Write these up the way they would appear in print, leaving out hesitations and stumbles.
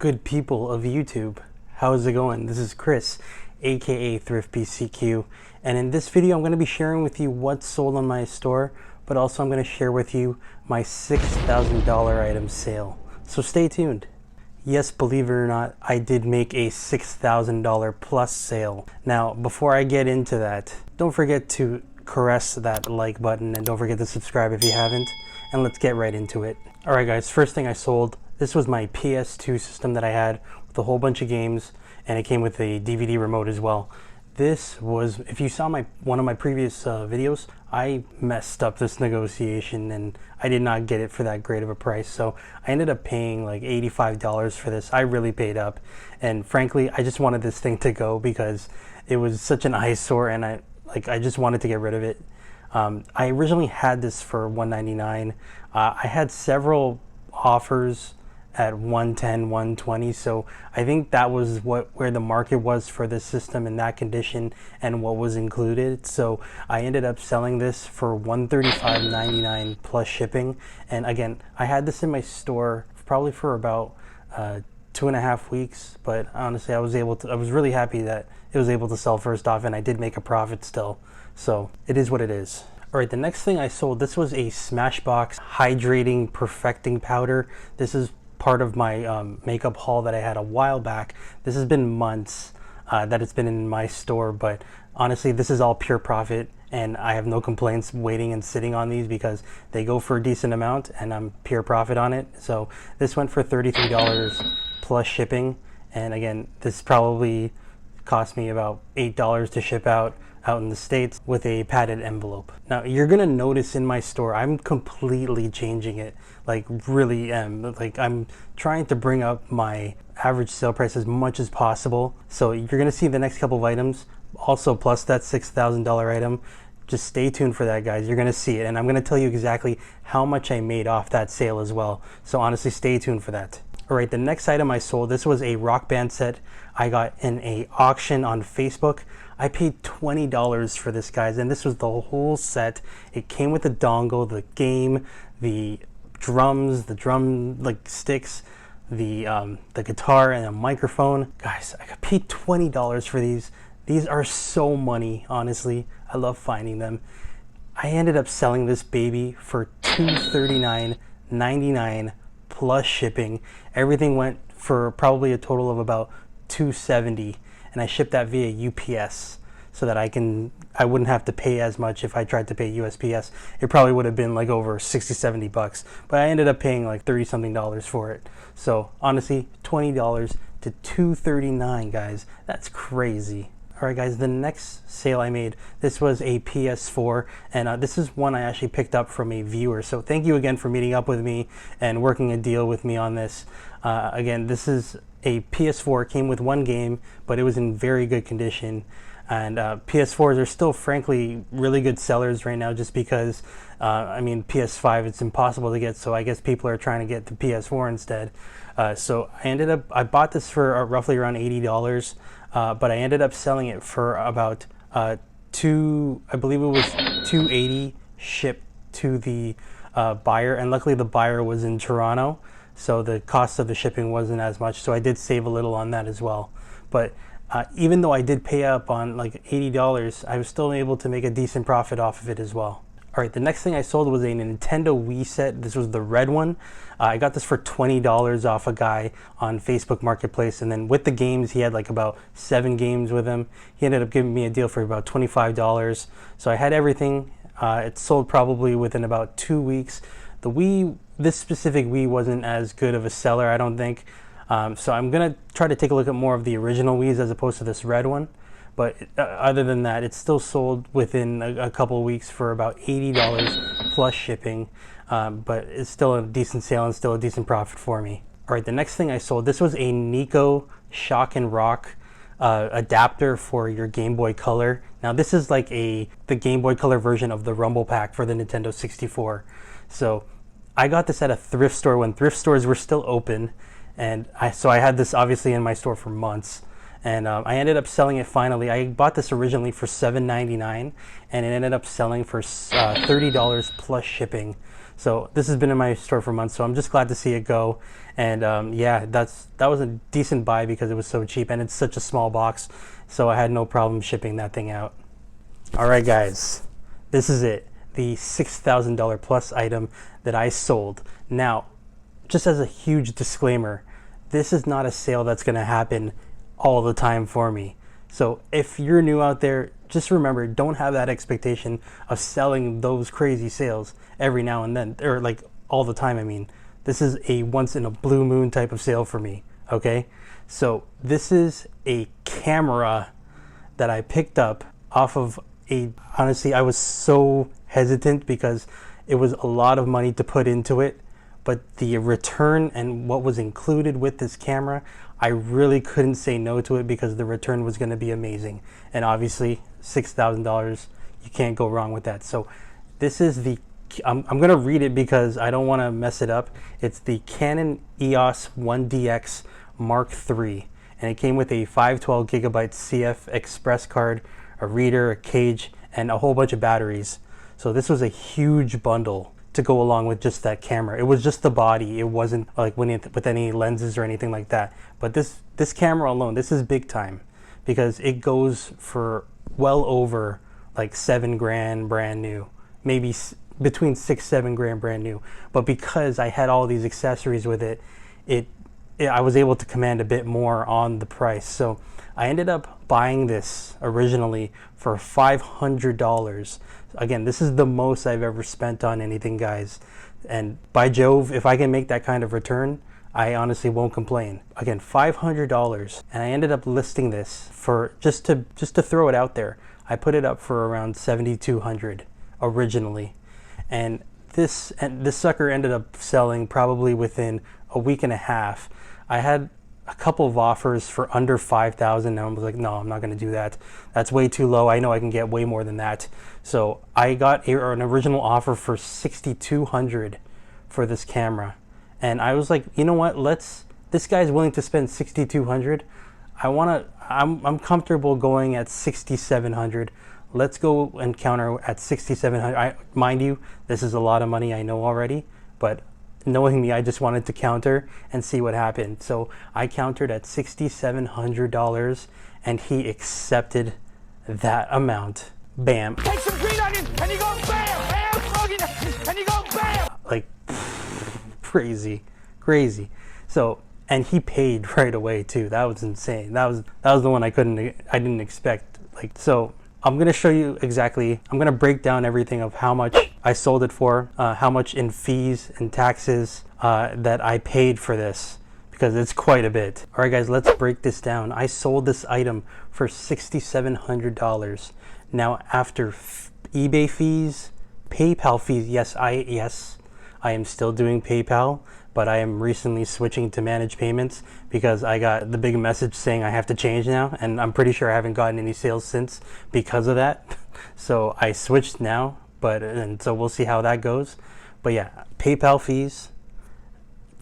good people of YouTube? How's it going? This is Chris, aka Thrift PCQ, and in this video I'm going to be sharing with you what's sold on my store, but also I'm going to share with you my $6,000 item sale. So stay tuned. Yes, believe it or not, I did make a $6,000 plus sale. Now, before I get into that, don't forget to caress that like button and don't forget to subscribe if you haven't, and let's get right into it. Alright guys, first thing I sold, this was my PS2 system that I had with a whole bunch of games, and it came with a DVD remote as well. This was, if you saw one of my previous videos, I messed up this negotiation and I did not get it for that great of a price. So I ended up paying like $85 for this. I really paid up, and frankly, I just wanted this thing to go because it was such an eyesore, and I just wanted to get rid of it. I originally had this for $199. I had several offers at $110, $120, so I think that was where the market was for this system in that condition and what was included. So I ended up selling this for $135.99 plus shipping. And again, I had this in my store probably for about 2.5 weeks, but honestly I was really happy that it was able to sell first off, and I did make a profit still, so it is what it is. Alright, the next thing I sold, this was a Smashbox hydrating perfecting powder. This is part of my makeup haul that I had a while back. This has been months that it's been in my store, but honestly this is all pure profit and I have no complaints waiting and sitting on these because they go for a decent amount and I'm pure profit on it. So this went for $33 plus shipping, and again, this probably cost me about $8 to ship out in the States with a padded envelope. Now you're gonna notice in my store I'm completely changing it, like really am. Like I'm trying to bring up my average sale price as much as possible. So you're gonna see the next couple of items also plus that $6,000 item. Just stay tuned for that, guys. You're gonna see it, and I'm gonna tell you exactly how much I made off that sale as well. So honestly, stay tuned for that. Alright, the next item I sold, this was a Rock Band set I got in a auction on Facebook. I paid $20 for this, guys, and this was the whole set. It came with the dongle, the game, the drums, the drum like sticks, the guitar, and a microphone. Guys, I paid $20 for these. These are so money, honestly. I love finding them. I ended up selling this baby for $239.99 plus shipping. Everything went for probably a total of about $270, and I shipped that via UPS so that I wouldn't have to pay as much. If I tried to pay USPS, it probably would have been like over 60-70 bucks, but I ended up paying like 30 something dollars for it. So honestly, $20 to $239, guys, that's crazy. Alright guys, the next sale I made, this was a PS4, and this is one I actually picked up from a viewer. So thank you again for meeting up with me and working a deal with me on this. Again, this is a PS4, came with one game, but it was in very good condition. And PS4s are still frankly really good sellers right now, just because I mean PS5 it's impossible to get, so I guess people are trying to get the PS4 instead. So I bought this for roughly around $80, but I ended up selling it for about I believe it was $280 shipped to the buyer, and luckily the buyer was in Toronto, so the cost of the shipping wasn't as much, so I did save a little on that as well. But even though I did pay up on like $80, I was still able to make a decent profit off of it as well. Alright, the next thing I sold was a Nintendo Wii set. This was the red one. I got this for $20 off a guy on Facebook Marketplace, and then with the games, he had like about 7 games with him. He ended up giving me a deal for about $25. So I had everything. It sold probably within about 2 weeks. This specific Wii wasn't as good of a seller, I don't think. So I'm gonna try to take a look at more of the original Wiis as opposed to this red one. But other than that, it still sold within a couple of weeks for about $80 plus shipping. But it's still a decent sale and still a decent profit for me. Alright, the next thing I sold, this was a Nico Shock and Rock adapter for your Game Boy Color. Now this is like the Game Boy Color version of the Rumble Pack for the Nintendo 64. So I got this at a thrift store when thrift stores were still open, and so I had this obviously in my store for months. And I ended up selling it finally. I bought this originally for $7.99, and it ended up selling for $30 plus shipping. So this has been in my store for months, so I'm just glad to see it go. And yeah, that was a decent buy because it was so cheap, and it's such a small box, so I had no problem shipping that thing out. All right, guys, this is it, the $6,000 plus item that I sold. Now, just as a huge disclaimer, this is not a sale that's going to happen all the time for me. So if you're new out there, just remember, don't have that expectation of selling those crazy sales every now and then, or like all the time. I mean, this is a once in a blue moon type of sale for me, okay? So this is a camera that I picked up off of honestly, I was so hesitant because it was a lot of money to put into it, but the return and what was included with this camera, I really couldn't say no to it because the return was going to be amazing. And obviously $6,000, you can't go wrong with that. So this is the, I'm going to read it because I don't want to mess it up. It's the Canon EOS 1DX Mark III, and it came with a 512 gigabyte CF Express card, a reader, a cage, and a whole bunch of batteries. So this was a huge bundle to go along with just that camera. It was just the body. It wasn't like with any lenses or anything like that. But this camera alone, this is big time because it goes for well over like $7,000 brand new, maybe between $6-7 brand new. But because I had all these accessories with it, I was able to command a bit more on the price. So I ended up buying this originally for $500. Again, this is the most I've ever spent on anything, guys. And by Jove, if I can make that kind of return, I honestly won't complain. Again, $500. And I ended up listing this for, just to throw it out there, I put it up for around $7,200 originally. And this sucker ended up selling probably within a week and a half. I had a couple of offers for under $5,000, and I was like, no, I'm not going to do that. That's way too low. I know I can get way more than that. So I got an original offer for $6,200 for this camera, and I was like, you know what? This guy's willing to spend $6,200. I'm comfortable going at $6,700. Let's go and counter at $6,700. Mind you, this is a lot of money, I know already, but knowing me, I just wanted to counter and see what happened. So I countered at $6,700, and he accepted that amount. Bam. Take some green onion, and you go bam, bam, and you go bam. Like, crazy. So, and he paid right away too. That was insane. That was the one I didn't expect. Like, so I'm going to show you exactly, I'm going to break down everything of how much I sold it for, how much in fees and taxes that I paid for this, because it's quite a bit. All right, guys, let's break this down. I sold this item for $6,700. Now, after eBay fees, PayPal fees, yes, I am still doing PayPal, but I am recently switching to managed payments because I got the big message saying I have to change now, and I'm pretty sure I haven't gotten any sales since because of that. So I switched now, and so we'll see how that goes. But yeah, PayPal fees,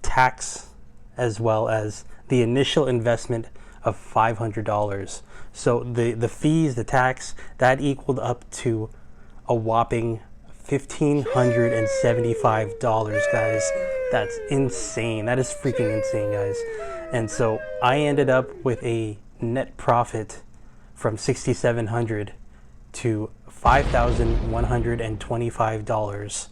tax, as well as the initial investment of $500. So the fees, the tax, that equaled up to a whopping $1,575, guys. That's insane. That is freaking insane, guys. And so I ended up with a net profit from $6,700 to $5,125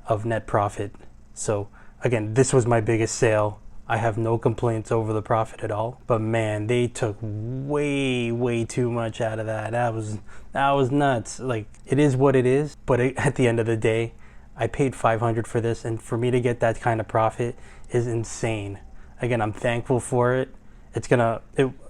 of net profit. So again, this was my biggest sale. I have no complaints over the profit at all. But man, they took way too much out of that. That was nuts. Like, it is what it is. But at the end of the day, I paid $500 for this, and for me to get that kind of profit is insane. Again, I'm thankful for it. It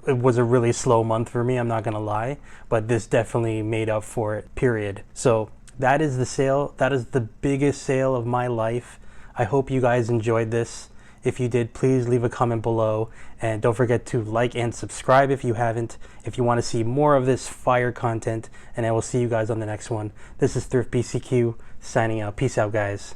was a really slow month for me, I'm not gonna lie, but this definitely made up for it, period. So that is the sale. That is the biggest sale of my life. I hope you guys enjoyed this. If you did, please leave a comment below, and don't forget to like and subscribe if you haven't, if you want to see more of this fire content, and I will see you guys on the next one. This is Thrift BCQ signing out. Peace out, guys.